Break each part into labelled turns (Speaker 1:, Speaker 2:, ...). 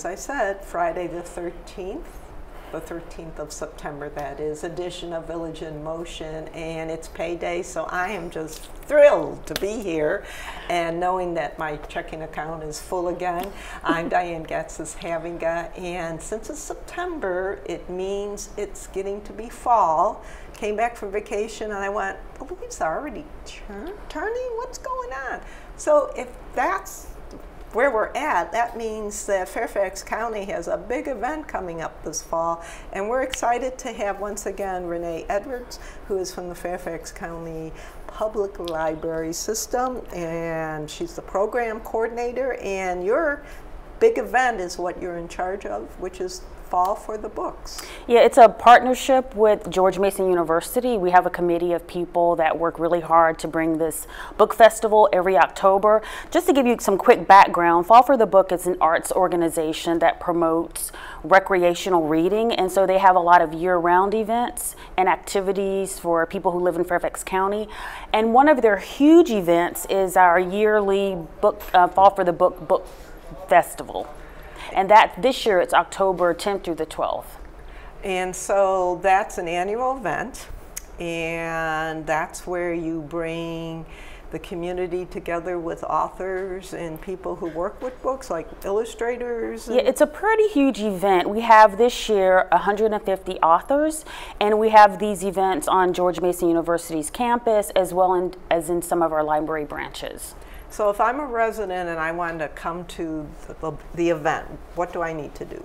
Speaker 1: as I said, Friday the 13th of September, that is, edition of Village in Motion, and it's payday, so I am just thrilled to be here and knowing that my checking account is full again. I'm Diane Gatsis, Havinga, and since it's September, it means it's getting to be fall. Came back from vacation and I went, the leaves are already turning? What's going on? So if that's where we're at, that means that Fairfax County has a big event coming up this fall, and we're excited to have once again Renee Edwards, who is from the Fairfax County Public Library System, and she's the program coordinator, and your big event is what you're in charge of, which is Fall for the Books.
Speaker 2: Yeah, it's a partnership with George Mason University. We have a committee of people that work really hard to bring this book festival every October. Just to give you some quick background, Fall for the Book is an arts organization that promotes recreational reading, and so they have a lot of year-round events and activities for people who live in Fairfax County. And one of their huge events is our yearly book Fall for the Book Festival. And that this year it's October 10th through the 12th.
Speaker 1: And so that's an annual event, and that's where you bring the community together with authors and people who work with books, like illustrators.
Speaker 2: Yeah, it's a pretty huge event. We have this year 150 authors, and we have these events on George Mason University's campus as well as in some of our library branches.
Speaker 1: So if I'm a resident and I want to come to the event, what do I need to do?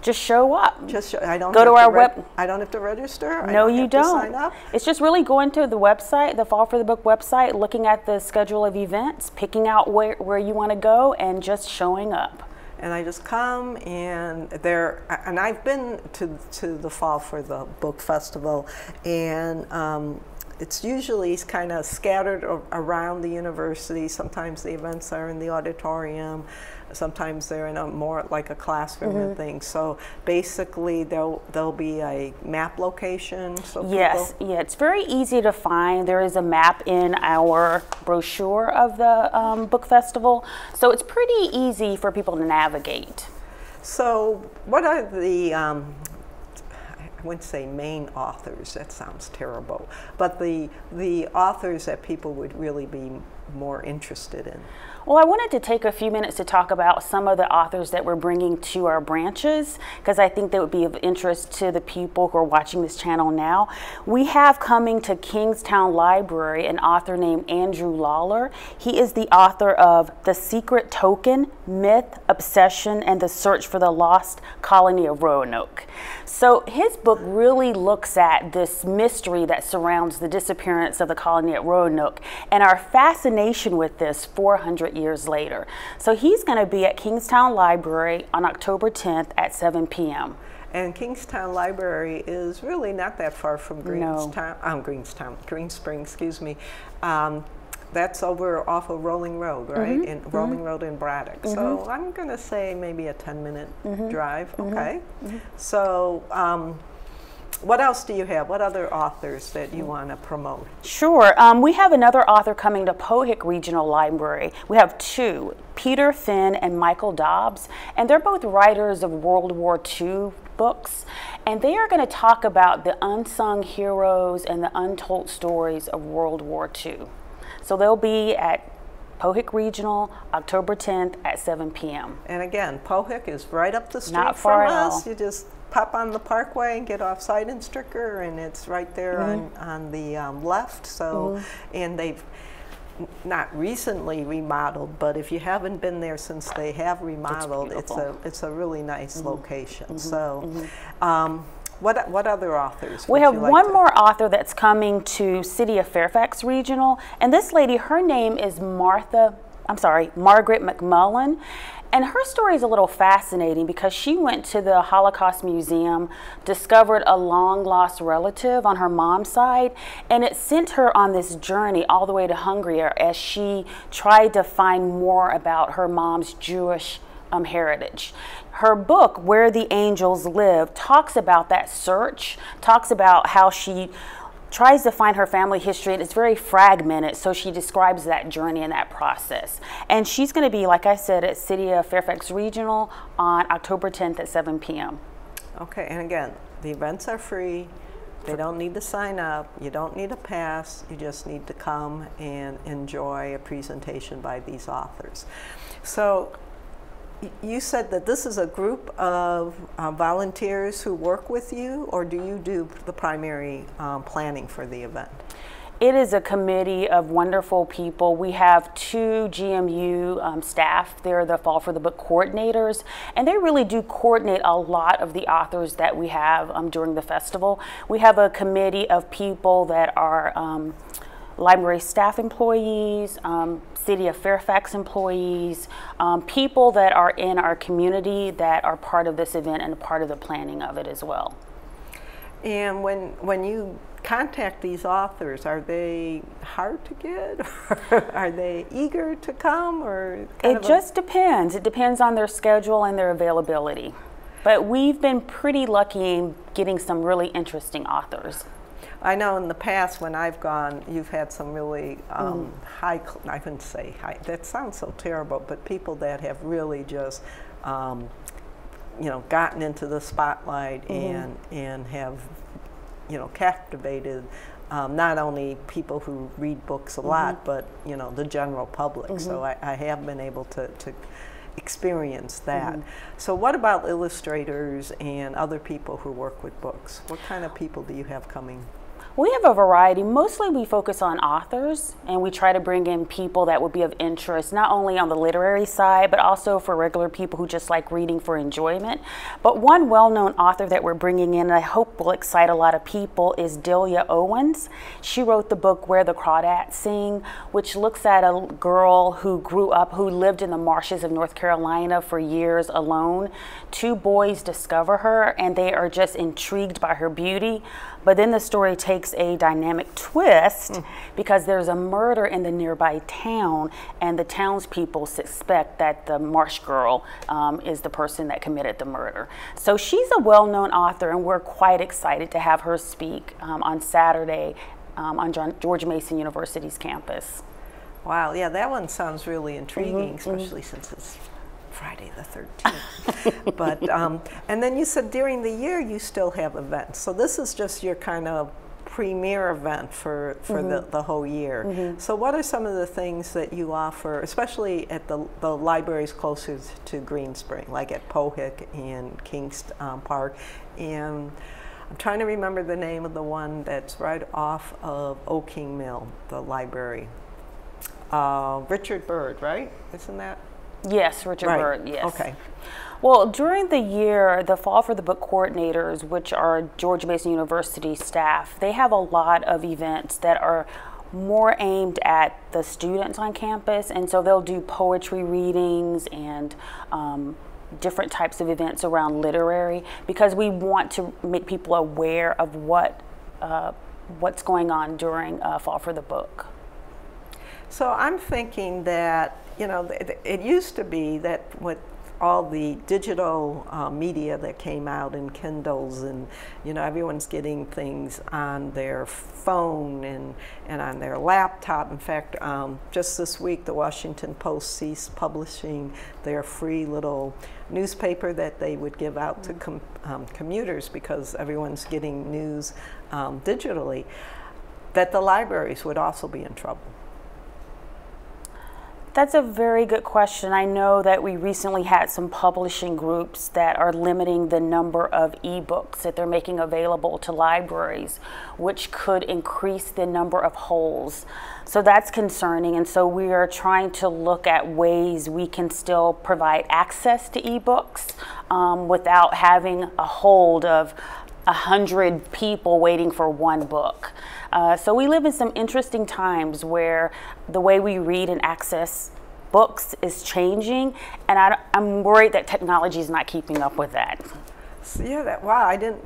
Speaker 2: Just show up.
Speaker 1: Just I don't
Speaker 2: go to our web.
Speaker 1: I don't have to register.
Speaker 2: No, you don't.
Speaker 1: Sign up.
Speaker 2: It's just really going to the website, the Fall for the Book website, looking at the schedule of events, picking out where you want to go, and just showing up.
Speaker 1: And I just come, and I've been to the Fall for the Book Festival, and it's usually kind of scattered around the university. Sometimes the events are in the auditorium. Sometimes they're in a more like a classroom and things. So basically, there'll be a map location. So
Speaker 2: yes, yeah, it's very easy to find. There is a map in our brochure of the book festival, so it's pretty easy for people to navigate.
Speaker 1: So what are the I wouldn't say main authors, that sounds terrible, but the authors that people would really be more interested in?
Speaker 2: Well, I wanted to take a few minutes to talk about some of the authors that we're bringing to our branches, because I think that would be of interest to the people who are watching this channel now. We have coming to Kingstown Library an author named Andrew Lawler. He is the author of The Secret Token, Myth, Obsession, and the Search for the Lost Colony of Roanoke. So his book really looks at this mystery that surrounds the disappearance of the colony at Roanoke and our fascination with this 400 years later. So he's going to be at Kingstown Library on October 10th at 7 p.m.
Speaker 1: And Kingstown Library is really not that far from Green Spring, excuse me. That's over off of Rolling Road, right? In Rolling Road in Braddock. So I'm going to say maybe a 10-minute drive. Okay. So what else do you have? What other authors that you want to promote?
Speaker 2: Sure. We have another author coming to Pohick Regional Library. We have two, Peter Finn and Michael Dobbs, and they're both writers of World War II books, and they are going to talk about the unsung heroes and the untold stories of World War II. So they'll be at Pohick Regional, October 10th at 7 p.m.
Speaker 1: And again, Pohick is right up the street
Speaker 2: Not far
Speaker 1: from
Speaker 2: at
Speaker 1: us.
Speaker 2: all.
Speaker 1: You just pop on the Parkway and get off Side and Stricker, and it's right there on the left. So, and they've not recently remodeled, but if you haven't been there since they have remodeled, it's a really nice location. So. What other authors?
Speaker 2: We have one more author that's coming to City of Fairfax Regional, and this lady, her name is Margaret McMullen, and her story is a little fascinating because she went to the Holocaust Museum, discovered a long-lost relative on her mom's side, and it sent her on this journey all the way to Hungary as she tried to find more about her mom's Jewish heritage. Her book, Where the Angels Live, talks about that search, talks about how she tries to find her family history, and it's very fragmented, so she describes that journey and that process. And she's going to be, like I said, at City of Fairfax Regional on October 10th at 7 p.m.
Speaker 1: Okay, and again, the events are free. They don't need to sign up. You don't need a pass. You just need to come and enjoy a presentation by these authors. So you said that this is a group of volunteers who work with you, or do you do the primary planning for the event?
Speaker 2: It is a committee of wonderful people. We have 2 GMU staff. They're the Fall for the Book coordinators, and they really do coordinate a lot of the authors that we have during the festival. We have a committee of people that are library staff employees, City of Fairfax employees, people that are in our community that are part of this event and a part of the planning of it as well.
Speaker 1: And when you contact these authors, are they hard to get? Or are they eager to come? Or
Speaker 2: it just depends. It depends on their schedule and their availability. But we've been pretty lucky in getting some really interesting authors.
Speaker 1: I know in the past when I've gone, you've had some really high, I wouldn't say high, that sounds so terrible, but people that have really just, you know, gotten into the spotlight and have, you know, captivated not only people who read books a lot, but, you know, the general public. So I have been able to experience that. So what about illustrators and other people who work with books? What kind of people do you have coming?
Speaker 2: We have a variety. Mostly we focus on authors, and we try to bring in people that would be of interest, not only on the literary side, but also for regular people who just like reading for enjoyment. But one well-known author that we're bringing in, and I hope will excite a lot of people, is Delia Owens. She wrote the book Where the Crawdads Sing, which looks at a girl who grew up, who lived in the marshes of North Carolina for years alone. 2 boys discover her, and they are just intrigued by her beauty. But then the story takes a dynamic twist because there's a murder in the nearby town, and the townspeople suspect that the marsh girl is the person that committed the murder. So she's a well-known author, and we're quite excited to have her speak on Saturday on George Mason University's campus.
Speaker 1: Wow, yeah, that one sounds really intriguing, especially since it's Friday the 13th. But, and then you said during the year you still have events. So this is just your kind of premier event for the whole year. So what are some of the things that you offer, especially at the libraries closest to Green Spring, like at Pohick and Kings Park? And I'm trying to remember the name of the one that's right off of Old King Mill, the library. Richard Byrd, right? Isn't that?
Speaker 2: Yes, Richard Byrd, yes.
Speaker 1: Okay.
Speaker 2: Well, during the year, the Fall for the Book coordinators, which are George Mason University staff, they have a lot of events that are more aimed at the students on campus, and so they'll do poetry readings and different types of events around literary, because we want to make people aware of what's going on during Fall for the Book.
Speaker 1: So I'm thinking that, you know, it used to be that with all the digital media that came out in Kindles, and, you know, everyone's getting things on their phone and on their laptop. In fact, just this week, the Washington Post ceased publishing their free little newspaper that they would give out to commuters because everyone's getting news digitally, that the libraries would also be in trouble.
Speaker 2: That's a very good question. I know that we recently had some publishing groups that are limiting the number of ebooks that they're making available to libraries, which could increase the number of holes. So that's concerning, and so we are trying to look at ways we can still provide access to ebooks without having a hold of 100 people waiting for one book. So we live in some interesting times where the way we read and access books is changing, and I'm worried that technology is not keeping up with that.
Speaker 1: So, yeah, wow, I didn't.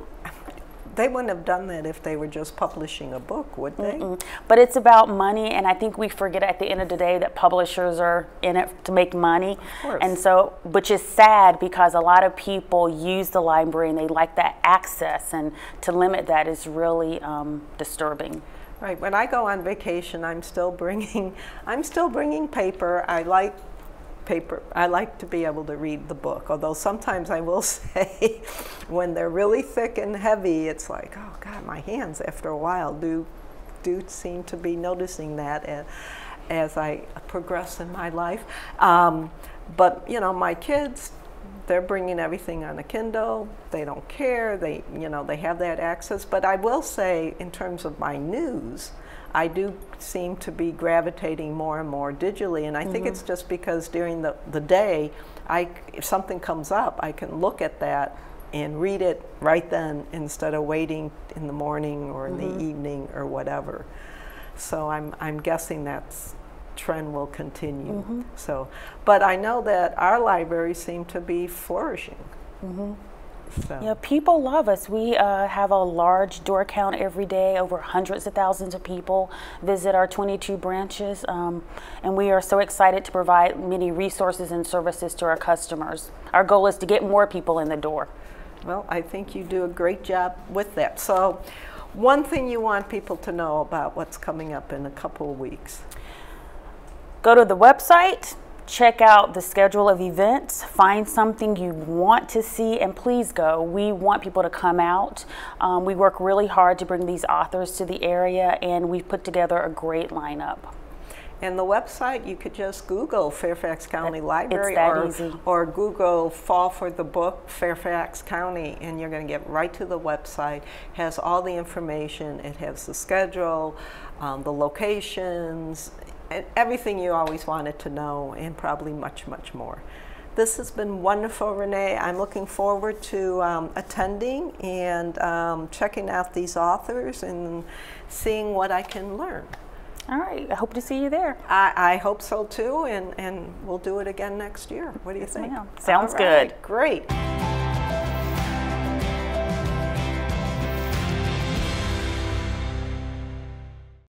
Speaker 1: they wouldn't have done that if they were just publishing a book, would they?
Speaker 2: But it's about money, and I think we forget at the end of the day that publishers are in it to make money.
Speaker 1: Of course.
Speaker 2: And so, which is sad because a lot of people use the library and they like that access, and to limit that is really disturbing.
Speaker 1: Right. When I go on vacation, I'm still bringing paper. I like paper. I like to be able to read the book, although sometimes I will say when they're really thick and heavy, it's like, oh God, my hands after a while do seem to be noticing that as I progress in my life. But you know, my kids, they're bringing everything on a Kindle. They don't care. They have that access. But I will say, in terms of my news, I do seem to be gravitating more and more digitally, and I think it's just because during the day, if something comes up, I can look at that and read it right then instead of waiting in the morning or in the evening or whatever. So I'm guessing that's trend will continue. So, but I know that our libraries seem to be flourishing. So.
Speaker 2: Yeah, people love us. We have a large door count every day. Over hundreds of thousands of people visit our 22 branches, and we are so excited to provide many resources and services to our customers. Our goal is to get more people in the door.
Speaker 1: Well, I think you do a great job with that. So, one thing you want people to know about what's coming up in a couple of weeks.
Speaker 2: Go to the website. Check out the schedule of events, find something you want to see, and please go. We want people to come out. We work really hard to bring these authors to the area, and we've put together a great lineup.
Speaker 1: And the website, you could just Google Fairfax County Library
Speaker 2: easy.
Speaker 1: or Google Fall for the Book Fairfax County, and you're going to get right to the website. It has all the information. It has the schedule, the locations, and everything you always wanted to know, and probably much, much more. This has been wonderful, Renee. I'm looking forward to attending and checking out these authors and seeing what I can learn.
Speaker 2: All right, I hope to see you there.
Speaker 1: I hope so too, and we'll do it again next year. What do you think?
Speaker 2: Sounds good.
Speaker 1: Great.